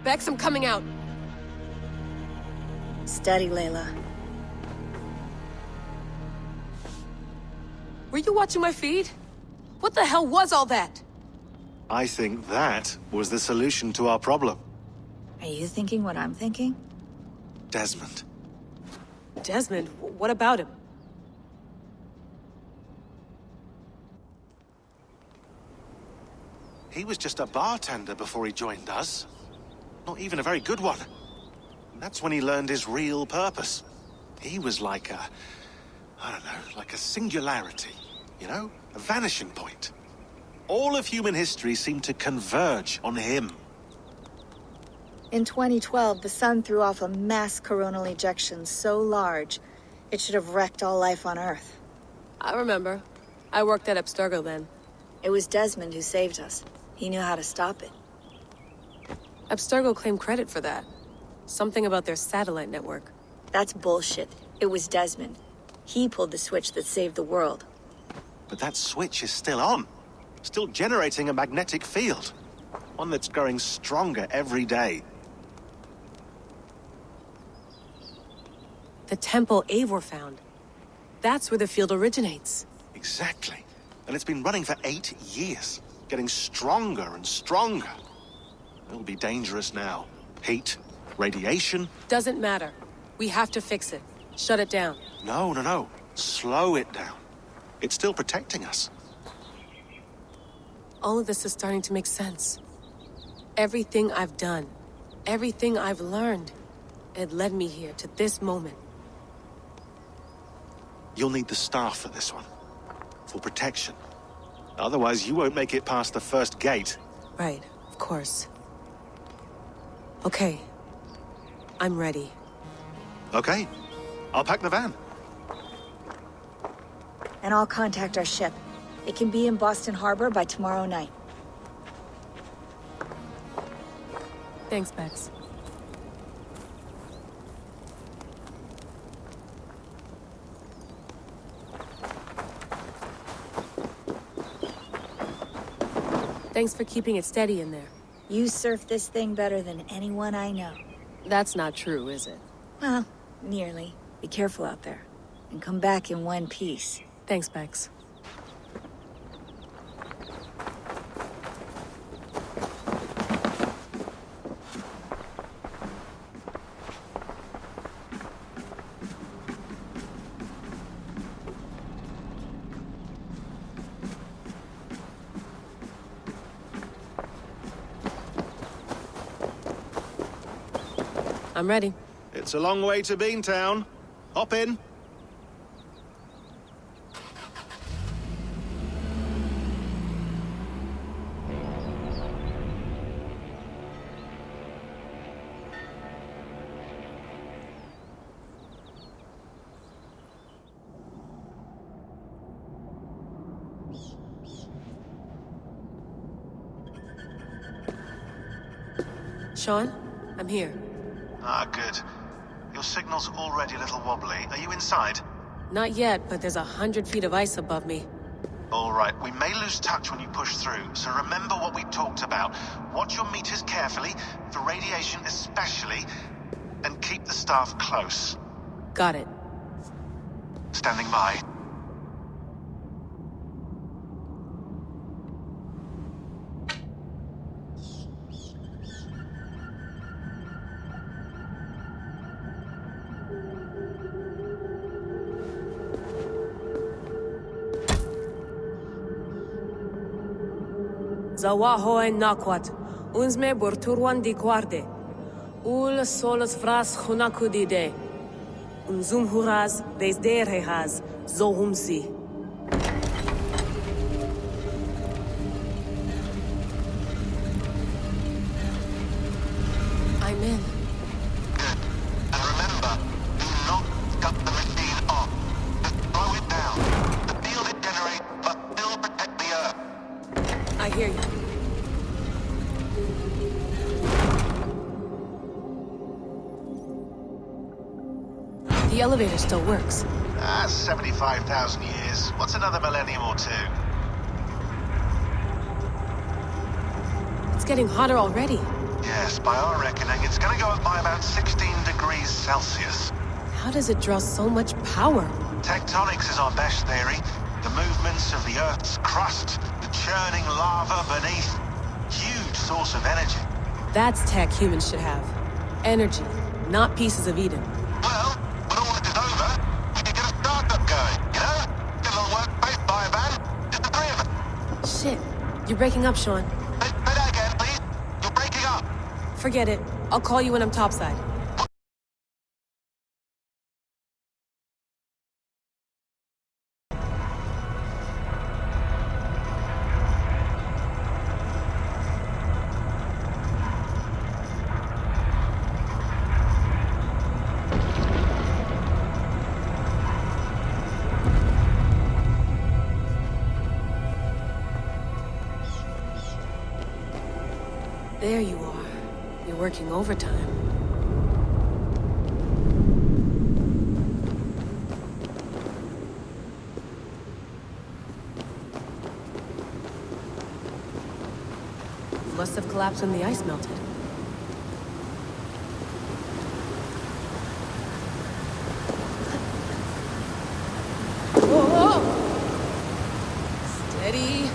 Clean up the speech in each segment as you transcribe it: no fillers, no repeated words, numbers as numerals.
Bex, I'm coming out. Steady, Layla. Were you watching my feed? What the hell was all that? I think that was the solution to our problem. Are you thinking what I'm thinking? Desmond. Desmond? What about him? He was just a bartender before he joined us. Not even a very good one. And that's when he learned his real purpose. He was like a... I don't know, like a singularity. You know? A vanishing point. All of human history seemed to converge on him. In 2012, the sun threw off a mass coronal ejection so large, it should have wrecked all life on Earth. I remember. I worked at Abstergo then. It was Desmond who saved us. He knew how to stop it. Abstergo claimed credit for that. Something about their satellite network. That's bullshit. It was Desmond. He pulled the switch that saved the world. But that switch is still on. Still generating a magnetic field. One that's growing stronger every day. The temple Eivor found. That's where the field originates. Exactly. And it's been running for 8 years. Getting stronger and stronger. It'll be dangerous now. Heat, radiation. Doesn't matter. We have to fix it. Shut it down. No. Slow it down. It's still protecting us. All of this is starting to make sense. Everything I've done, everything I've learned, it led me here to this moment. You'll need the staff for this one. For protection. Otherwise, you won't make it past the first gate. Right, of course. Okay. I'm ready. Okay. I'll pack the van. And I'll contact our ship. It can be in Boston Harbor by tomorrow night. Thanks, Bex. Thanks for keeping it steady in there. You surf this thing better than anyone I know. That's not true, is it? Well, nearly. Be careful out there. And come back in one piece. Thanks, Bex. I'm ready. It's a long way to Beantown. Hop in. Sean, I'm here. Ah, good. Your signal's already a little wobbly. Are you inside? Not yet, but there's 100 feet of ice above me. All right, we may lose touch when you push through, so remember what we talked about. Watch your meters carefully, for radiation especially, and keep the staff close. Got it. Standing by. Zawaho en nakwat, unsme borturwan di guarde. Ul solos vras hunakudide. Unzum huraz, vesderehaz, zohumsi. I'm in. Good. And remember, do not cut the machine off. Just slow it down. The field it generates, but still protect the Earth. I hear you. The elevator still works. 75,000 years. What's another millennium or two? It's getting hotter already. Yes, by our reckoning, it's gonna go up by about 16 degrees Celsius. How does it draw so much power? Tectonics is our best theory. The movements of the Earth's crust, the churning lava beneath. Huge source of energy. That's tech humans should have. Energy, not pieces of Eden. Well, when all this is over, we can get a startup going, you know? Get a little workspace, buy a van, just the three of us. Shit, you're breaking up, Sean. Say that again, please. You're breaking up. Forget it. I'll call you when I'm topside. There you are. You're working overtime. Must have collapsed when the ice melted. Whoa! Steady.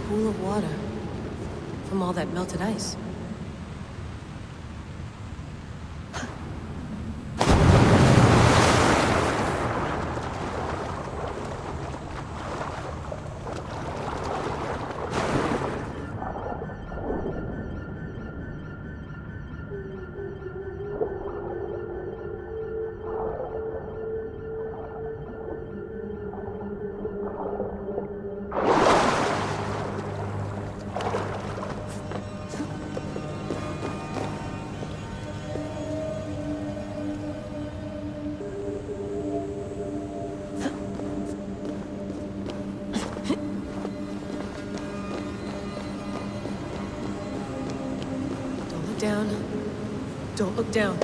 Pool of water from all that melted ice. Down. Don't look down.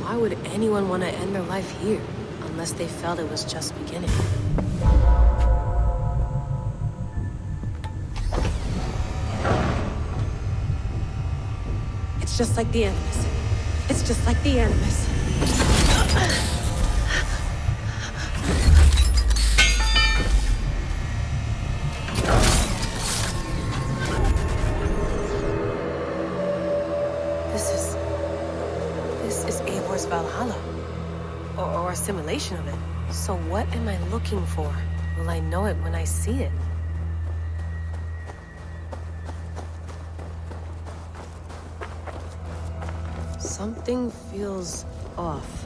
Why would anyone want to end their life here, unless they felt it was just beginning? It's just like the Animus. It's just like the Animus. This is Eivor's Valhalla. Or a simulation of it. So what am I looking for? Will I know it when I see it? Something feels off.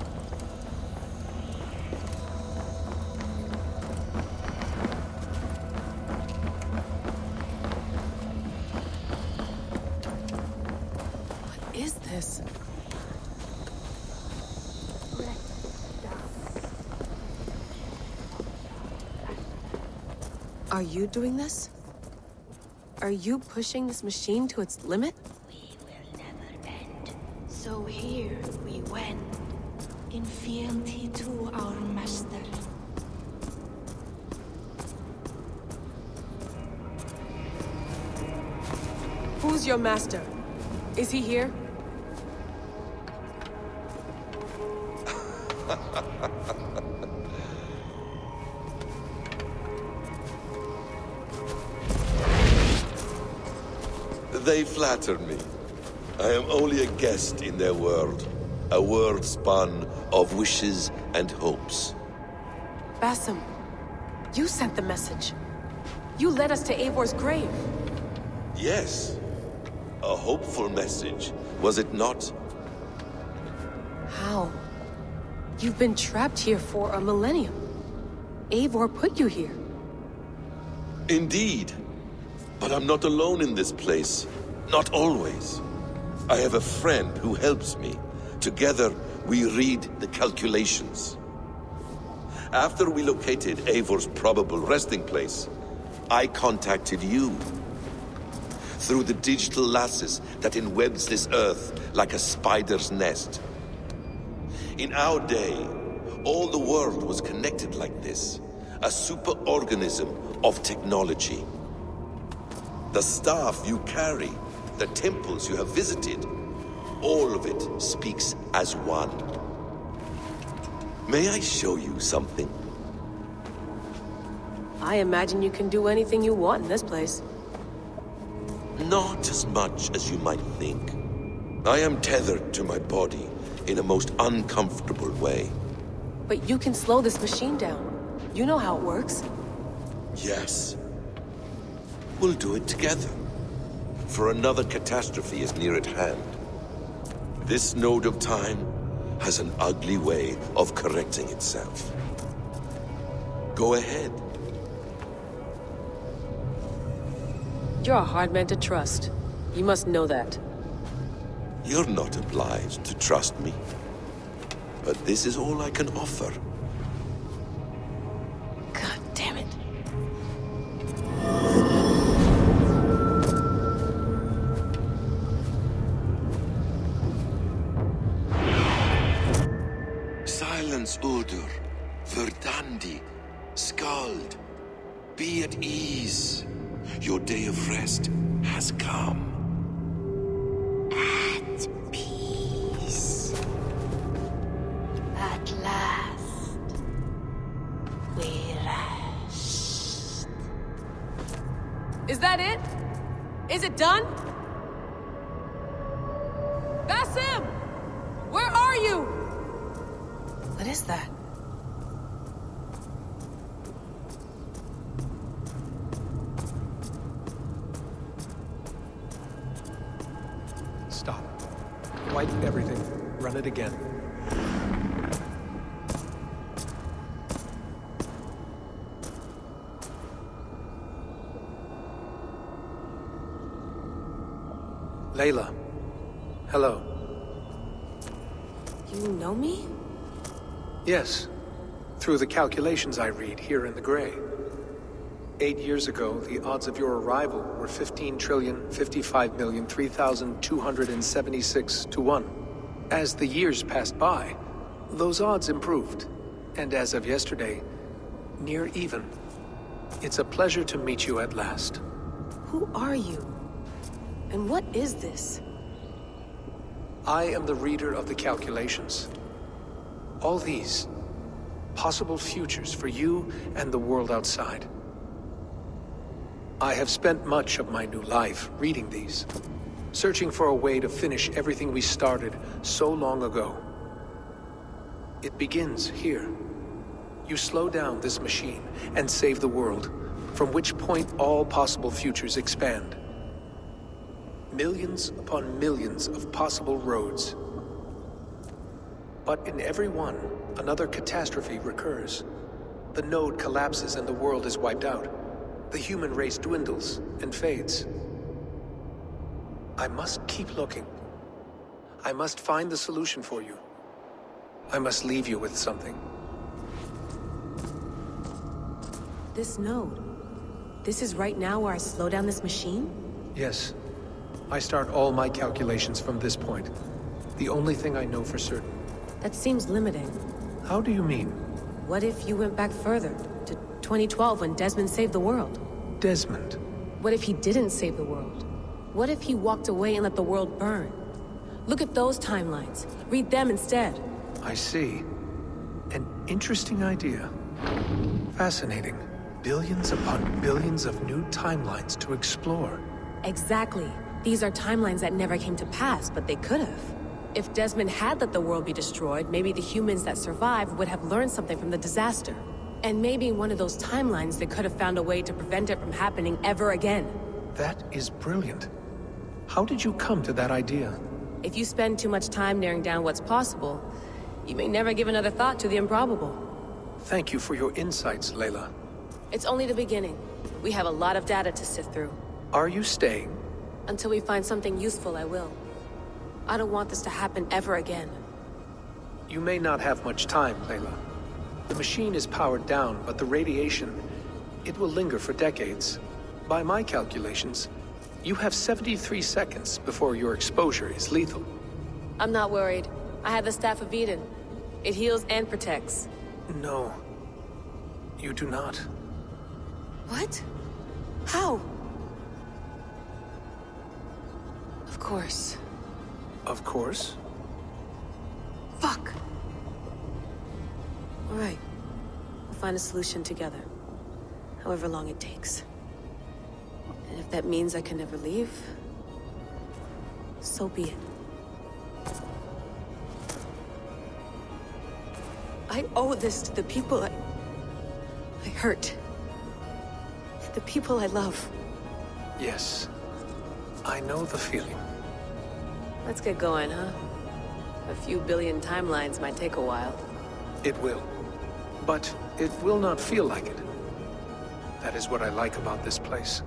Are you doing this? Are you pushing this machine to its limit? We will never end. So here we wend, in fealty to our master. Who's your master? Is he here? They flatter me. I am only a guest in their world. A world spun of wishes and hopes. Basim, you sent the message. You led us to Eivor's grave. Yes. A hopeful message, was it not? How? You've been trapped here for a millennium. Eivor put you here. Indeed. But I'm not alone in this place. Not always. I have a friend who helps me. Together, we read the calculations. After we located Eivor's probable resting place, I contacted you. Through the digital lasses that enwebs this earth like a spider's nest. In our day, all the world was connected like this. A superorganism of technology. The staff you carry, the temples you have visited, all of it speaks as one. May I show you something? I imagine you can do anything you want in this place. Not as much as you might think. I am tethered to my body in a most uncomfortable way. But you can slow this machine down. You know how it works. Yes. We'll do it together. For another catastrophe is near at hand. This node of time has an ugly way of correcting itself. Go ahead. You're a hard man to trust. You must know that. You're not obliged to trust me. But this is all I can offer. God damn it. Silence, Udur. Verdandi. Skald. Be at ease. Your day of rest has come. At peace. At last. We rest. Is that it? Is it done? Basim! Where are you? What is that? Stop. Wipe everything. Run it again. Layla. Hello. You know me? Yes. Through the calculations I read here in the gray. 8 years ago, the odds of your arrival were 15,055,003,276 to 1. As the years passed by, those odds improved. And as of yesterday, near even. It's a pleasure to meet you at last. Who are you? And what is this? I am the reader of the calculations. All these, possible futures for you and the world outside. I have spent much of my new life reading these, searching for a way to finish everything we started so long ago. It begins here. You slow down this machine and save the world, from which point all possible futures expand. Millions upon millions of possible roads. But in every one, another catastrophe recurs. The node collapses and the world is wiped out. The human race dwindles and fades. I must keep looking. I must find the solution for you. I must leave you with something. This node. This is right now where I slow down this machine? Yes. I start all my calculations from this point. The only thing I know for certain. That seems limiting. How do you mean? What if you went back further, to 2012 when Desmond saved the world? Desmond? What if he didn't save the world? What if he walked away and let the world burn? Look at those timelines. Read them instead. I see. An interesting idea. Fascinating. Billions upon billions of new timelines to explore. Exactly. These are timelines that never came to pass, but they could have. If Desmond had let the world be destroyed, maybe the humans that survived would have learned something from the disaster. And maybe in one of those timelines they could have found a way to prevent it from happening ever again. That is brilliant. How did you come to that idea? If you spend too much time narrowing down what's possible, you may never give another thought to the improbable. Thank you for your insights, Layla. It's only the beginning. We have a lot of data to sift through. Are you staying? Until we find something useful, I will. I don't want this to happen ever again. You may not have much time, Layla. The machine is powered down, but the radiation, it will linger for decades. By my calculations, you have 73 seconds before your exposure is lethal. I'm not worried. I have the Staff of Eden. It heals and protects. No, you do not. What? How? Of course. Of course. Fuck! All right. We'll find a solution together. However long it takes. And if that means I can never leave, so be it. I owe this to the people I hurt. The people I love. Yes. I know the feeling. Let's get going, huh? A few billion timelines might take a while. It will. But it will not feel like it. That is what I like about this place.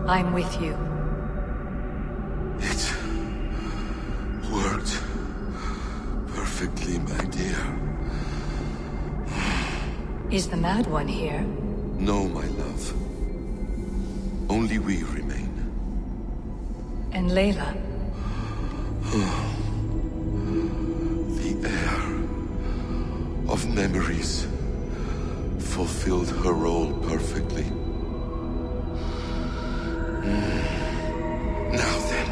I'm with you. It worked perfectly, my dear. Is the Mad One here? No, my love. Only we remain. And Layla? The air of memories fulfilled her role perfectly. Now then,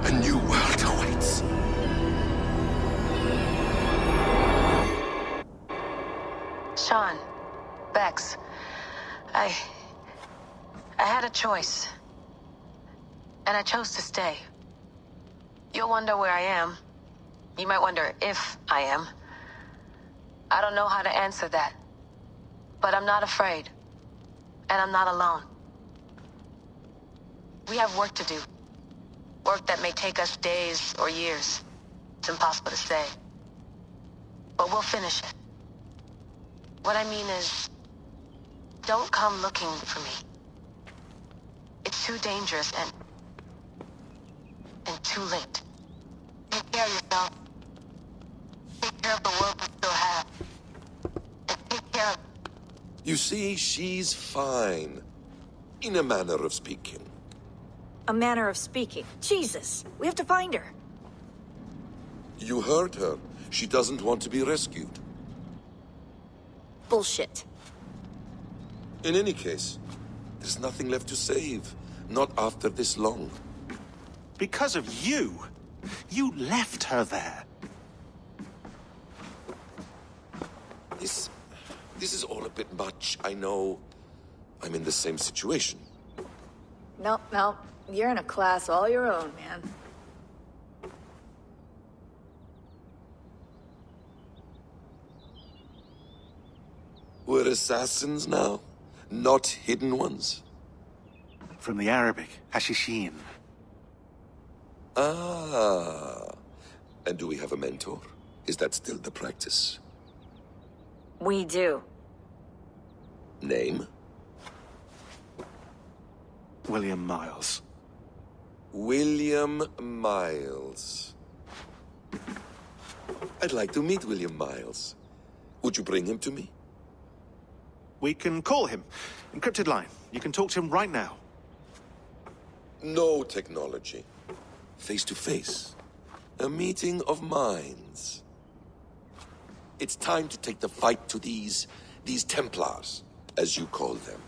a new world awaits. Sean, Bex, I had a choice. And I chose to stay. You'll wonder where I am. You might wonder if I am. I don't know how to answer that. But I'm not afraid. And I'm not alone. We have work to do. Work that may take us days or years. It's impossible to say. But we'll finish it. What I mean is, don't come looking for me. It's too dangerous and too late. Take care of yourself. Take care of the world we still have. And take care of... You see, she's fine. In a manner of speaking. A manner of speaking. Jesus, we have to find her. You heard her. She doesn't want to be rescued. Bullshit. In any case, there's nothing left to save. Not after this long. Because of you. You left her there. This is all a bit much, I know. I'm in the same situation. Nope. You're in a class all your own, man. We're assassins now? Not hidden ones? From the Arabic, Hashishin. Ah. And do we have a mentor? Is that still the practice? We do. Name? William Miles. William Miles. I'd like to meet William Miles. Would you bring him to me? We can call him. Encrypted line. You can talk to him right now. No technology. Face to face. A meeting of minds. It's time to take the fight to these Templars, as you call them.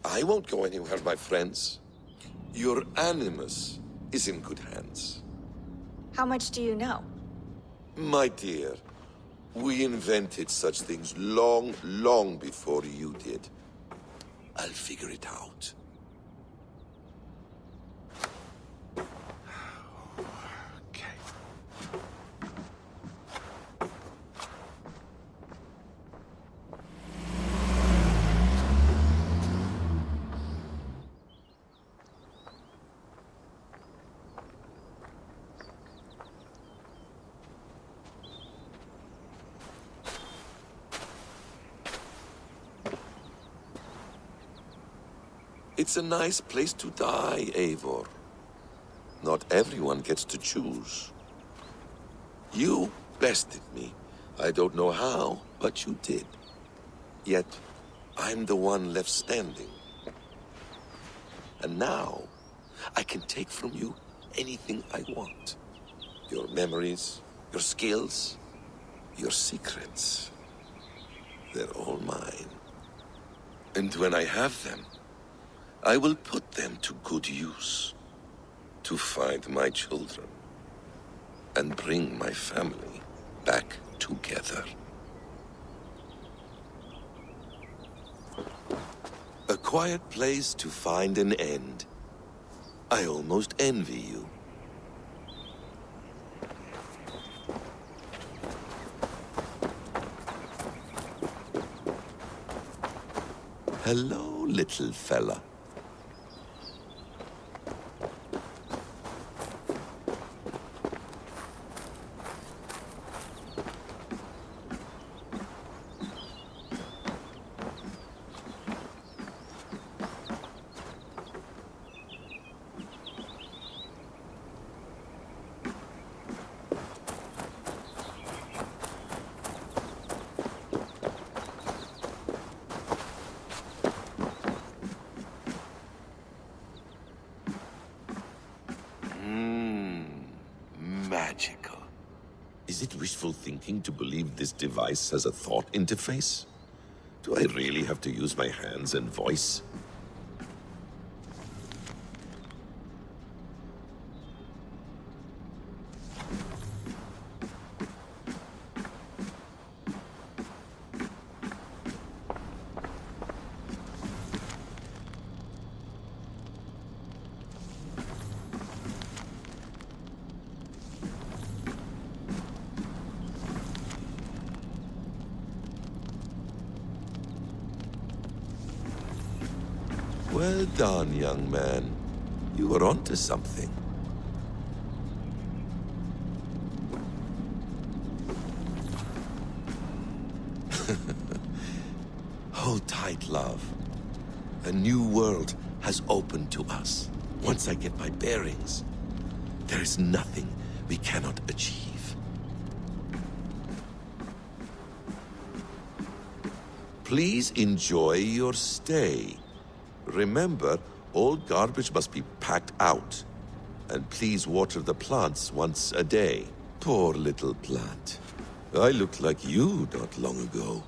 I won't go anywhere, my friends. Your animus is in good hands. How much do you know? My dear, we invented such things long, long before you did. I'll figure it out. Okay. It's a nice place to die, Eivor. Not everyone gets to choose. You bested me. I don't know how, but you did. Yet, I'm the one left standing. And now, I can take from you anything I want. Your memories, your skills, your secrets. They're all mine. And when I have them, I will put them to good use. To find my children. And bring my family back together. A quiet place to find an end. I almost envy you. Hello, little fella. Magical. Is it wishful thinking to believe this device has a thought interface? Do I really have to use my hands and voice? Well done, young man. You were onto something. Hold tight, love. A new world has opened to us. Once I get my bearings, there is nothing we cannot achieve. Please enjoy your stay. Remember, all garbage must be packed out. And please water the plants once a day. Poor little plant. I looked like you not long ago.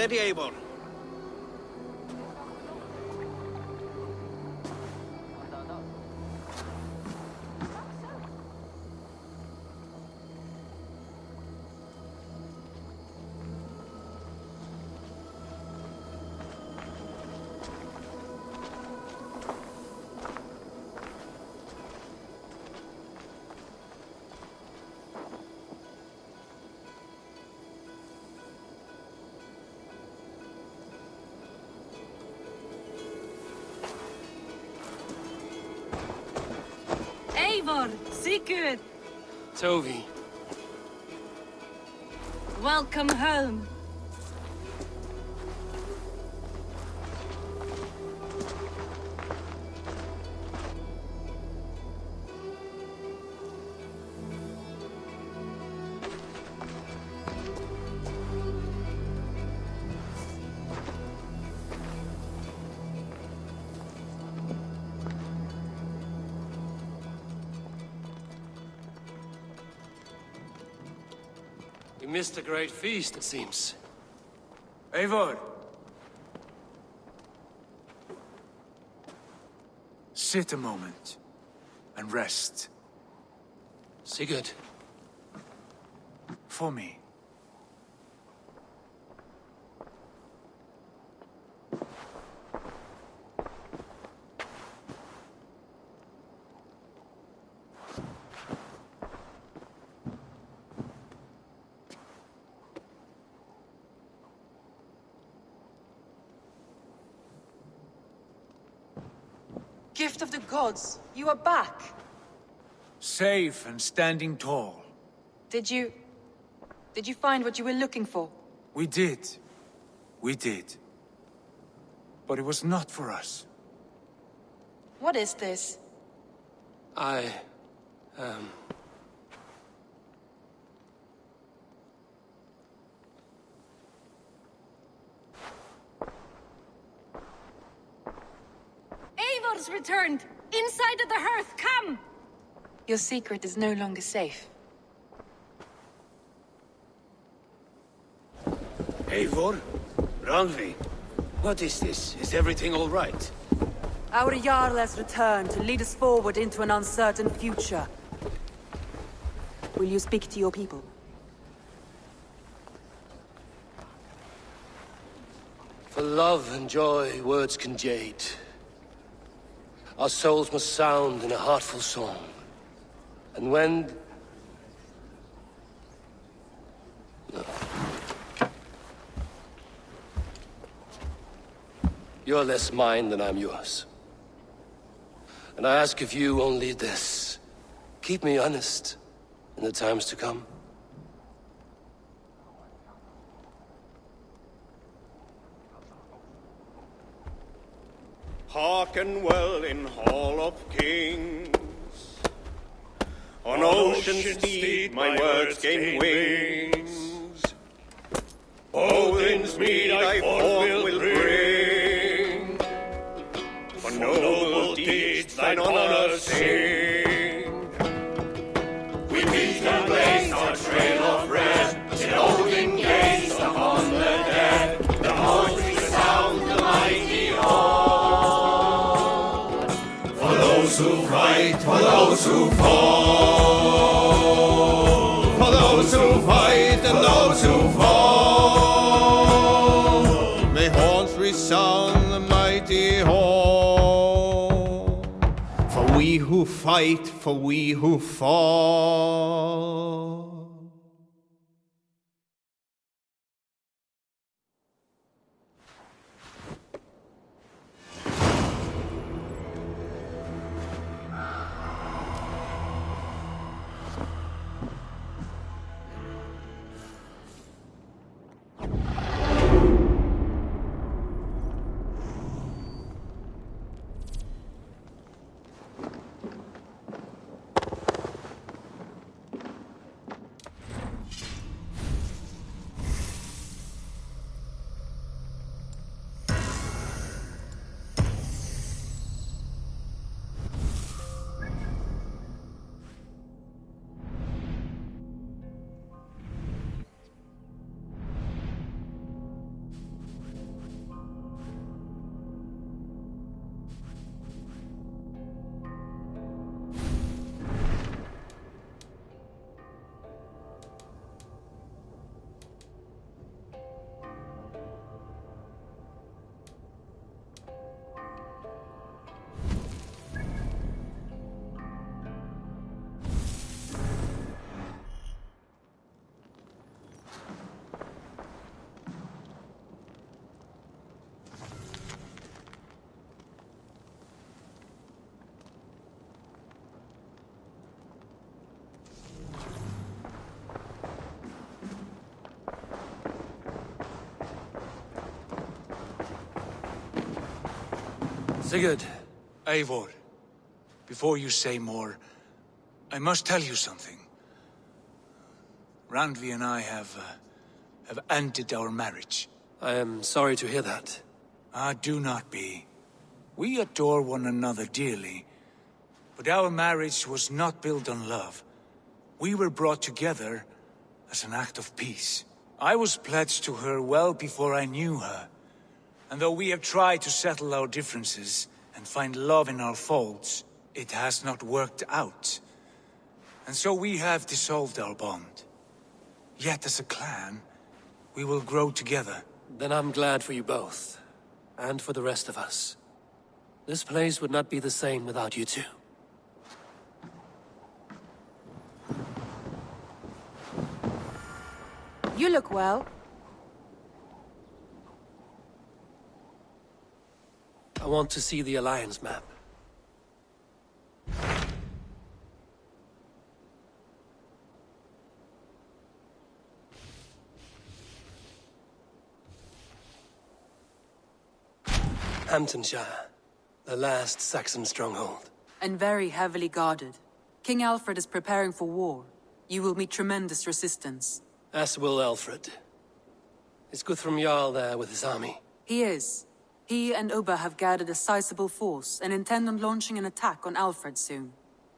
Steady, Eivor. Eivor, Sigurd, Tovi. welcome home. We missed a great feast, it seems. Eivor! Sit a moment and rest. Sigurd. For me. Gift of the gods, you are back. Safe and standing tall. Did you find what you were looking for? We did. We did. But it was not for us. What is this? Eivor's returned! Inside of the hearth, come! Your secret is no longer safe. Eivor? Randvi? What is this? Is everything all right? Our Jarl has returned to lead us forward into an uncertain future. Will you speak to your people? For love and joy, words can jade. Our souls must sound in a heartful song. And when... No. You're less mine than I'm yours. And I ask of you only this. Keep me honest in the times to come. Hearken well in Hall of Kings. On ocean's steed my words gain wings. Odin's mead I forth will bring. For noble deeds thine honor sing. We beat and blaze our trail of red, till Odin gazed upon the dead. The horns resound the mighty hall. For those who fight, for those who fall. For those who fight and those who fall. May horns resound the mighty hall. For we who fight, for we who fall. Sigurd. Eivor, before you say more, I must tell you something. Randvi and I have ended our marriage. I am sorry to hear that. Ah, do not be. We adore one another dearly, but our marriage was not built on love. We were brought together as an act of peace. I was pledged to her well before I knew her, and though we have tried to settle our differences and find love in our faults, it has not worked out. And so we have dissolved our bond. Yet as a clan, we will grow together. Then I'm glad for you both, and for the rest of us. This place would not be the same without you two. You look well. I want to see the Alliance map. Hamtunscire, the last Saxon stronghold. And very heavily guarded. King Alfred is preparing for war. You will meet tremendous resistance. As will Alfred. Is Guthrum Jarl there with his army? He is. He and Ubba have gathered a sizable force and intend on launching an attack on Alfred soon.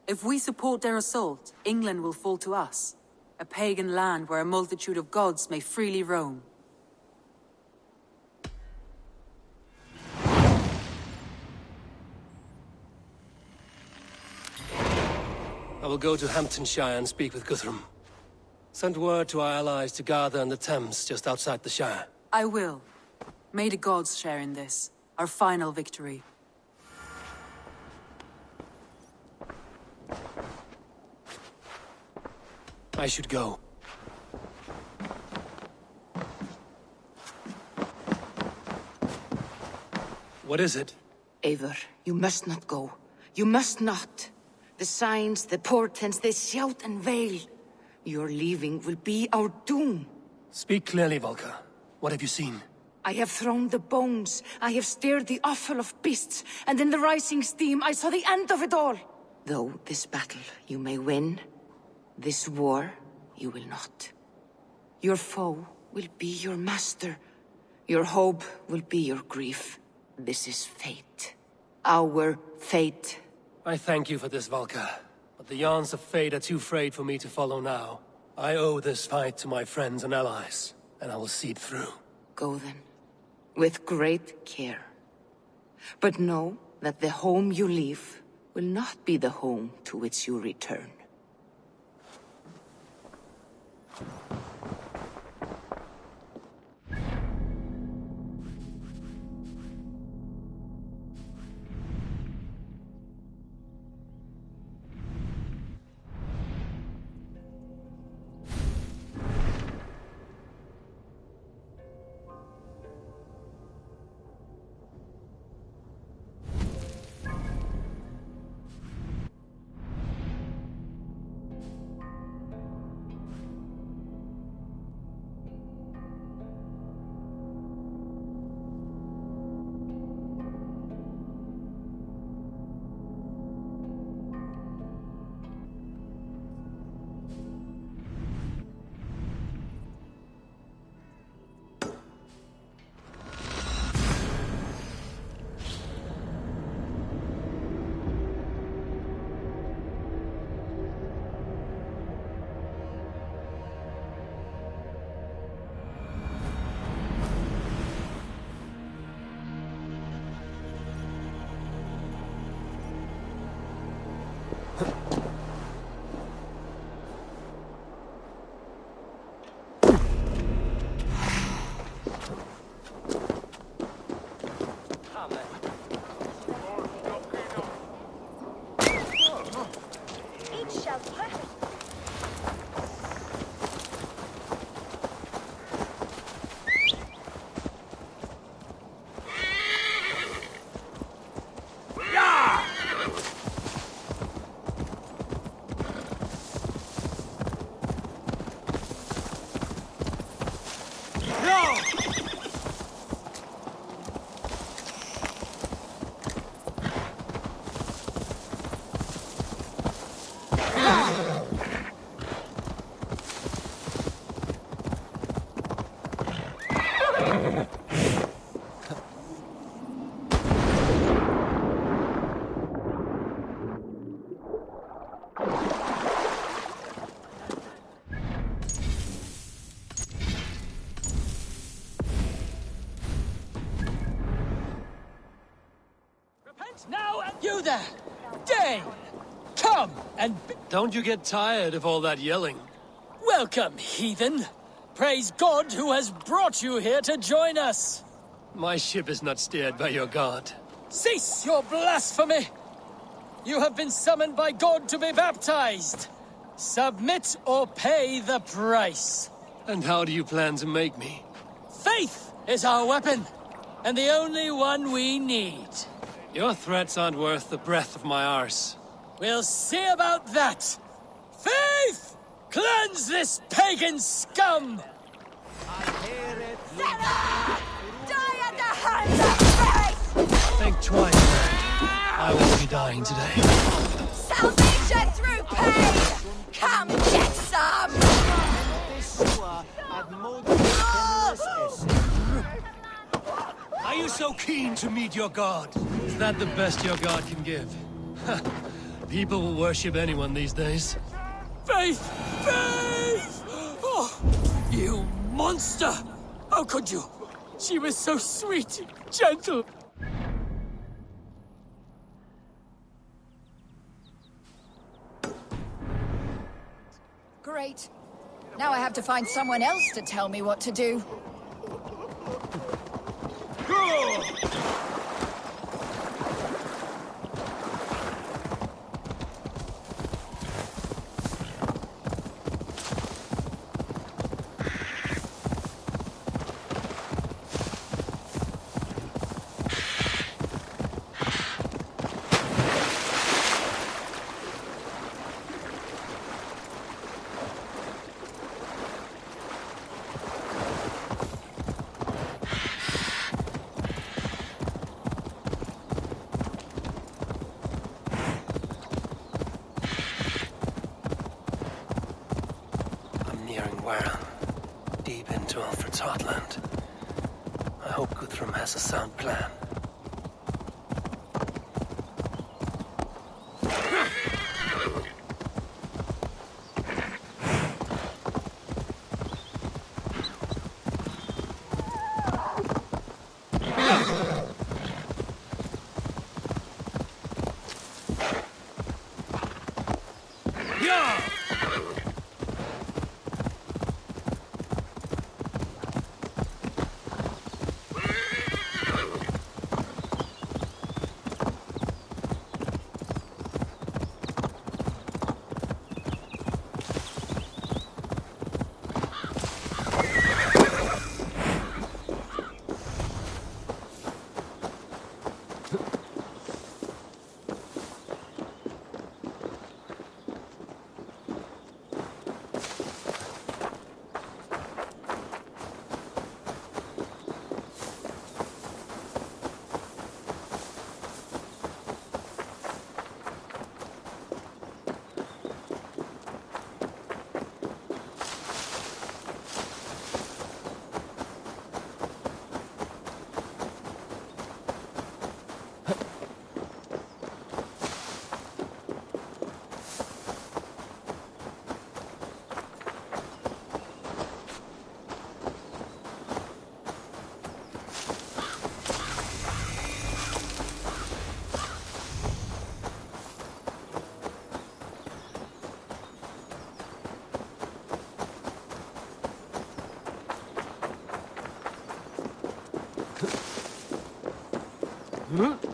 If we support their assault, England will fall to us. A pagan land where a multitude of gods may freely roam. I will go to Hamtunscire and speak with Guthrum. Send word to our allies to gather in the Thames just outside the Shire. I will. May the gods share in this, our final victory. I should go. What is it? Eivor, you must not go. You must not. The signs, the portents, they shout and wail. Your leaving will be our doom. Speak clearly, Volker. What have you seen? I have thrown the bones. I have stirred the offal of beasts. And in the rising steam, I saw the end of it all. Though this battle you may win, this war you will not. Your foe will be your master. Your hope will be your grief. This is fate. Our fate. I thank you for this, Volker. But the yarns of fate are too frayed for me to follow now. I owe this fight to my friends and allies, and I will see it through. Go then, with great care. But know that the home you leave will not be the home to which you return. Now, you there! Dane! Come and Don't you get tired of all that yelling? welcome, heathen! Praise God who has brought you here to join us! My ship is not steered by your god. Cease your blasphemy! You have been summoned by God to be baptized! Submit or pay the price! And how do you plan to make me? Faith is our weapon, and the only one we need. Your threats aren't worth the breath of my arse. We'll see about that! Faith! Cleanse this pagan scum! Die at the hands of Faith! Think twice, man. I won't be dying today. Salvation through pain! Come get some! Are you so keen to meet your god? Is that the best your god can give? People will worship anyone these days. Faith! Faith! Oh, you monster! How could you? She was so sweet, gentle. Great. Now I have to find someone else to tell me what to do. Deep into Alfred's heartland. I hope Guthrum has a sound plan. Huh?